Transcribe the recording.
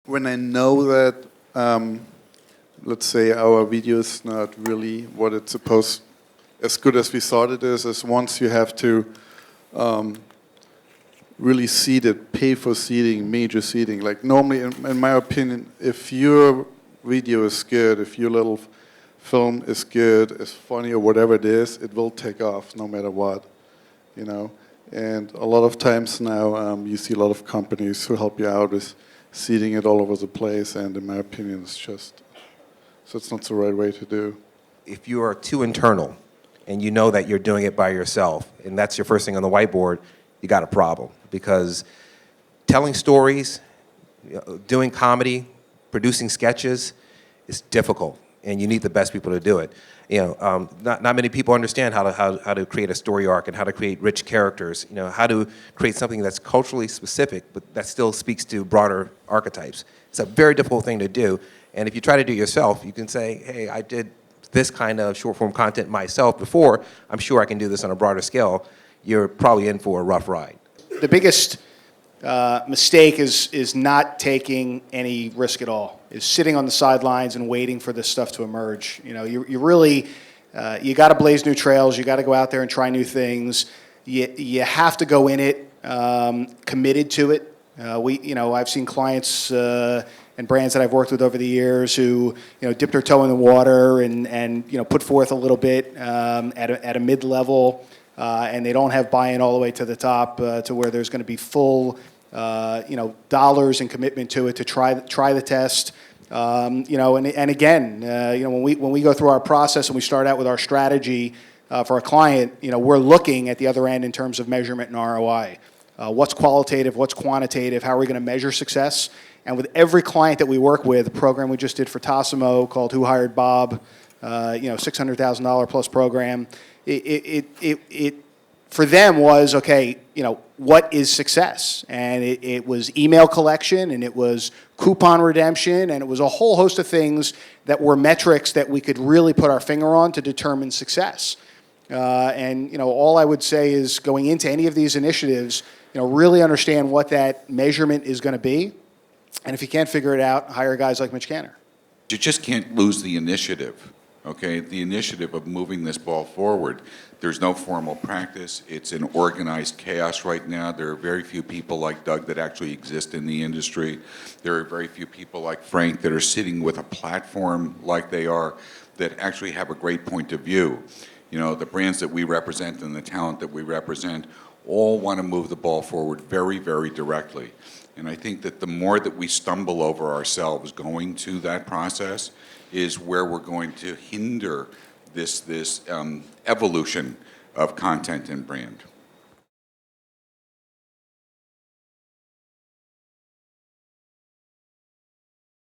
When I know that, let's say our video is not really what it's supposed, as good as we thought it is once you have to really seed it, pay for seeding, major seeding. Like normally, in my opinion, if your video is good, if your little film is good, is funny or whatever it is, it will take off no matter what, you know. And a lot of times now, you see a lot of companies who help you out with seeding it all over the place, and in my opinion, it's just, so it's not the right way to do. If you are too internal and you know that you're doing it by yourself, and that's your first thing on the whiteboard, you got a problem. Because telling stories, doing comedy, producing sketches is difficult, and you need the best people to do it. Not many people understand how to create a story arc and how to create rich characters. How to create something that's culturally specific, but that still speaks to broader archetypes. It's a very difficult thing to do, and if you try to do it yourself, you can say, hey, I did this kind of short-form content myself before. I'm sure I can do this on a broader scale. You're probably in for a rough ride. The biggest mistake is not taking any risk at all, is sitting on the sidelines and waiting for this stuff to emerge. You really, you got to blaze new trails. You got to go out there and try new things. You have to go in it committed to it. I've seen clients and brands that I've worked with over the years who dip their toe in the water and put forth a little bit at a mid-level. And they don't have buy-in all the way to the top to where there's going to be full, dollars and commitment to it to try the test. And again, when we go through our process and we start out with our strategy for a client, we're looking at the other end in terms of measurement and ROI. What's qualitative? What's quantitative? How are we going to measure success? And with every client that we work with, the program we just did for Tassimo called Who Hired Bob, $600,000 plus program. It for them was, okay, what is success? And it was email collection, and it was coupon redemption, and it was a whole host of things that were metrics that we could really put our finger on to determine success. And all I would say is going into any of these initiatives, really understand what that measurement is going to be. And if you can't figure it out, hire guys like Mitch Canner. You just can't lose the initiative. Okay, the initiative of moving this ball forward. There's no formal practice. It's an organized chaos right now. There are very few people like Doug that actually exist in the industry. There are very few people like Frank that are sitting with a platform like they are that actually have a great point of view. The brands that we represent and the talent that we represent all want to move the ball forward very, very directly. And I think that the more that we stumble over ourselves going to that process is where we're going to hinder this evolution of content and brand.